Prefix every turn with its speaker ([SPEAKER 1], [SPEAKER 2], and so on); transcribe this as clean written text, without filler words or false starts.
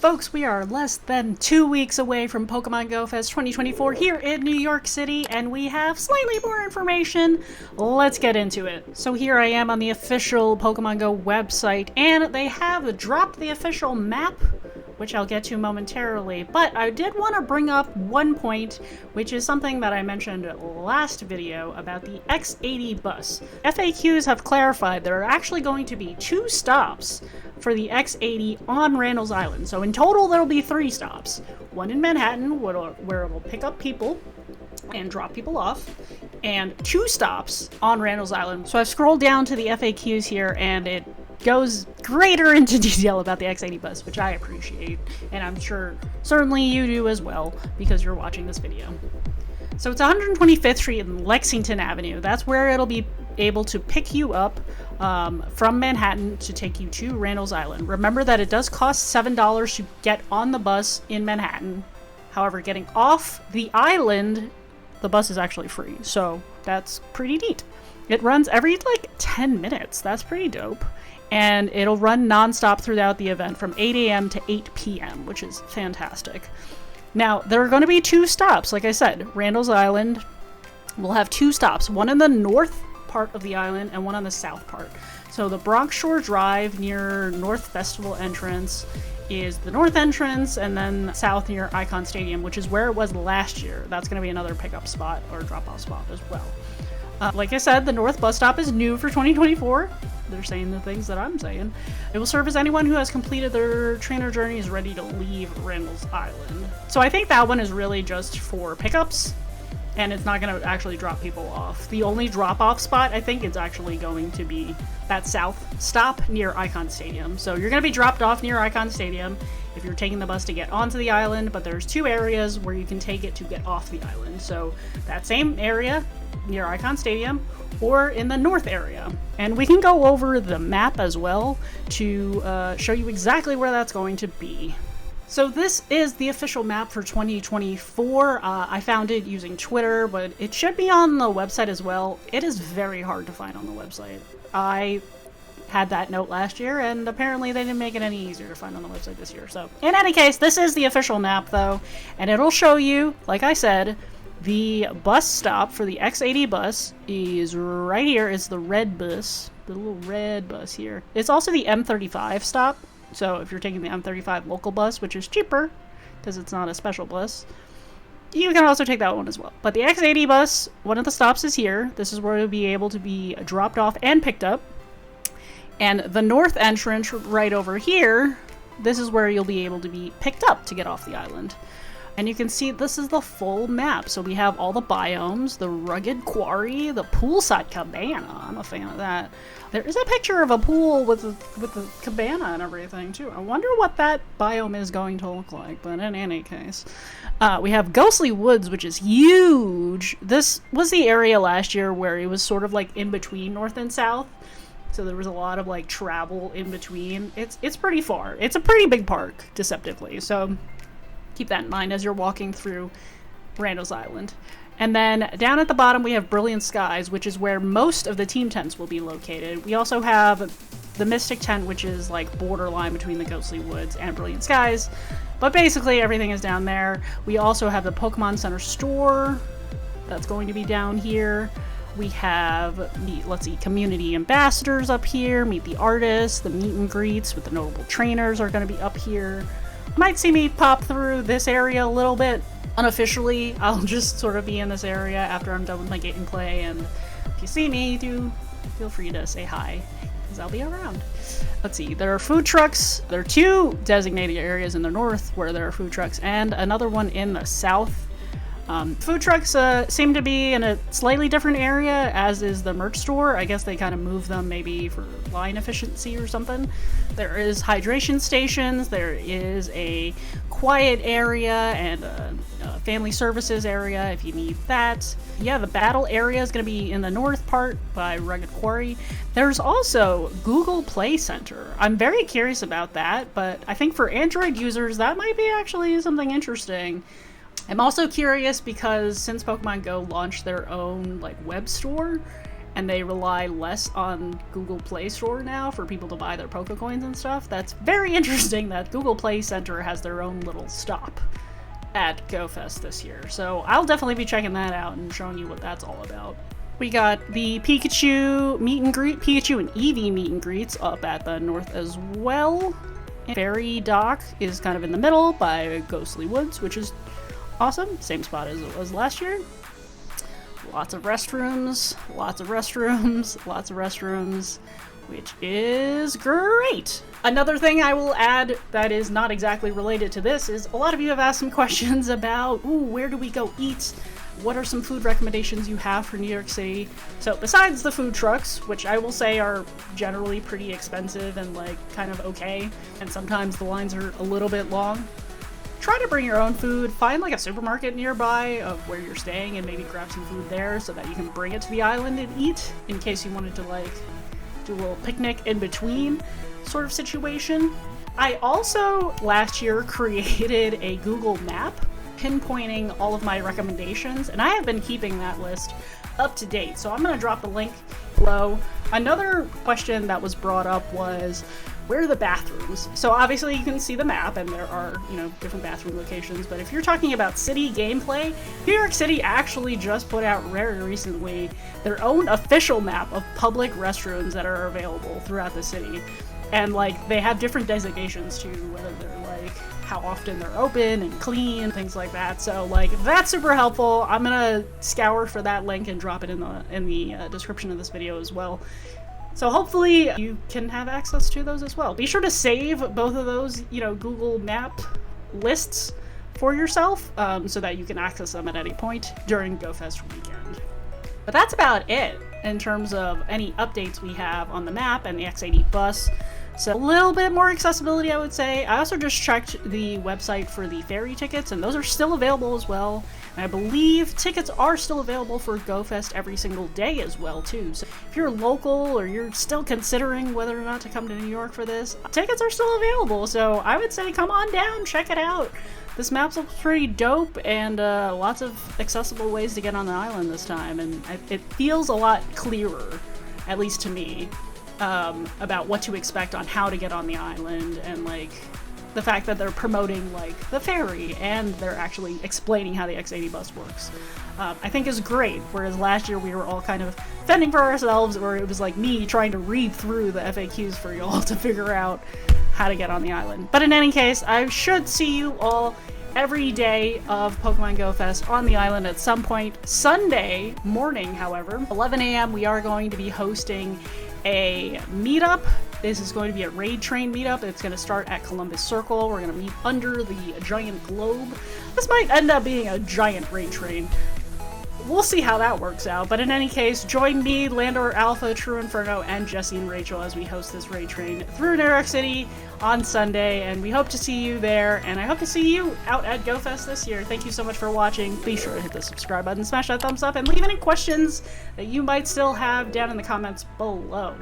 [SPEAKER 1] Folks, we are less than 2 weeks away from Pokemon Go Fest 2024 here in New York City, and we have slightly more information. Let's get into it. So here I am on the official Pokemon Go website, and they have dropped the official map, which I'll get to momentarily, but I did want to bring up one point, which is something that I mentioned last video about the X80 bus. FAQs have clarified there are actually going to be 2 stops for the X80 on Randalls Island. So in total, there'll be 3 stops. One in Manhattan, where it will pick up people and drop people off, and 2 stops on Randalls Island. So I've scrolled down to the FAQs here, and it goes greater into detail about the X80 bus, which I appreciate, and I'm sure certainly you do as well, because you're watching this video. So it's 125th Street and Lexington Avenue. That's where it'll be able to pick you up from Manhattan to take you to Randalls Island. Remember that it does cost $7 to get on the bus in Manhattan. However, getting off the island, the bus is actually free, so that's pretty neat. It runs every 10 minutes. That's pretty dope. And it'll run nonstop throughout the event from 8 a.m. to 8 p.m., which is fantastic. Now, there are going to be 2 stops. Like I said, Randalls Island will have 2 stops, one in the north part of the island and one on the south part. So the Bronx Shore Drive near North Festival entrance is the north entrance, and then south near Icon Stadium, which is where it was last year. That's going to be another pickup spot or drop-off spot as well. Like I said, the north bus stop is new for 2024. They're saying the things that I'm saying. It will serve as anyone who has completed their trainer journey is ready to leave Randalls Island. So I think that one is really just for pickups, and it's not going to actually drop people off. The only drop-off spot, I think, is actually going to be that south stop near Icon Stadium. So you're going to be dropped off near Icon Stadium if you're taking the bus to get onto the island, but there's 2 areas where you can take it to get off the island. So that same area near Icon Stadium or in the north area. And we can go over the map as well to show you exactly where that's going to be. So this is the official map for 2024. I found it using Twitter, but it should be on the website as well. It is very hard to find on the website. I had that note last year, and apparently they didn't make it any easier to find on the website this year. So in any case, this is the official map though, and it'll show you, like I said, the bus stop for the X80 bus is right here. It's the red bus, the little red bus here. It's also the M35 stop. So if you're taking the M35 local bus, which is cheaper because it's not a special bus, you can also take that one as well. But the X80 bus, one of the stops is here. This is where you'll be able to be dropped off and picked up. And the north entrance right over here, this is where you'll be able to be picked up to get off the island. And you can see this is the full map. So we have all the biomes, the rugged quarry, the poolside cabana. I'm a fan of that. There is a picture of a pool with the cabana and everything too. I wonder what that biome is going to look like, but in any case. We have Ghostly Woods, which is huge. This was the area last year where it was sort of like in between north and south. So there was a lot of travel in between. It's pretty far. It's a pretty big park, deceptively. So keep that in mind as you're walking through Randalls Island. And then down at the bottom we have Brilliant Skies, which is where most of the team tents will be located. We also have the Mystic tent, which is borderline between the Ghostly Woods and Brilliant Skies. But basically everything is down there. We also have the Pokemon Center store that's going to be down here. We have, let's see, community ambassadors up here, meet the artists, the meet and greets with the notable trainers are going to be up here. Might see me pop through this area a little bit. Unofficially, I'll just sort of be in this area after I'm done with my gameplay, and if you see me, do feel free to say hi, because I'll be around. Let's see, there are food trucks. There are 2 designated areas in the north where there are food trucks, and another one in the south. Food trucks seem to be in a slightly different area, as is the merch store. I guess they kind of move them maybe for line efficiency or something. There is hydration stations, there is a quiet area and a family services area if you need that. Yeah, the battle area is going to be in the north part by Rugged Quarry. There's also Google Play Center. I'm very curious about that, but I think for Android users that might be actually something interesting. I'm also curious because since Pokemon Go launched their own web store, and they rely less on Google Play Store now for people to buy their Pokecoins and stuff. That's very interesting that Google Play Center has their own little stop at GoFest this year. So I'll definitely be checking that out and showing you what that's all about. We got the Pikachu meet and greet, Pikachu and Eevee meet and greets up at the north as well. Fairy Dock is kind of in the middle by Ghostly Woods, which is awesome. Same spot as it was last year. Lots of restrooms, lots of restrooms, lots of restrooms, which is great. Another thing I will add that is not exactly related to this is a lot of you have asked some questions about, ooh, where do we go eat? What are some food recommendations you have for New York City? So besides the food trucks, which I will say are generally pretty expensive and like kind of okay, and sometimes the lines are a little bit long, try to bring your own food. Find like a supermarket nearby of where you're staying and maybe grab some food there so that you can bring it to the island and eat in case you wanted to like do a little picnic in between sort of situation. I also last year created a Google map pinpointing all of my recommendations, and I have been keeping that list up to date, so I'm going to drop the link below. Another question that was brought up was, where are the bathrooms? So obviously you can see the map and there are, you know, different bathroom locations, but if you're talking about city gameplay, New York City actually just put out very recently their own official map of public restrooms that are available throughout the city. And like they have different designations to whether they're like how often they're open and clean, things like that. So like that's super helpful. I'm gonna scour for that link and drop it in the description of this video as well. So hopefully you can have access to those as well. Be sure to save both of those, you know, Google Map lists for yourself so that you can access them at any point during GoFest weekend. But that's about it in terms of any updates we have on the map and the X80 bus. So a little bit more accessibility, I would say. I also just checked the website for the ferry tickets, and those are still available as well. And I believe tickets are still available for GoFest every single day as well, too. So if you're local or you're still considering whether or not to come to New York for this, tickets are still available. So I would say come on down, check it out. This map looks pretty dope, and lots of accessible ways to get on the island this time. And it feels a lot clearer, at least to me, about what to expect on how to get on the island, and like the fact that they're promoting like the ferry and they're actually explaining how the X80 bus works, I think is great. Whereas last year we were all kind of fending for ourselves, or it was like me trying to read through the FAQs for y'all to figure out how to get on the island. But in any case, I should see you all every day of Pokemon Go Fest on the island at some point. Sunday morning, however, 11 a.m. we are going to be hosting a meetup. This is going to be a raid train meetup. It's going to start at Columbus Circle. We're going to meet under the giant globe. This might end up being a giant raid train. We'll see how that works out. But in any case, join me, Landor Alpha, True Inferno, and Jesse and Rachel as we host this raid train through New York City on Sunday. And we hope to see you there. And I hope to see you out at GoFest this year. Thank you so much for watching. Be sure to hit the subscribe button, smash that thumbs up, and leave any questions that you might still have down in the comments below.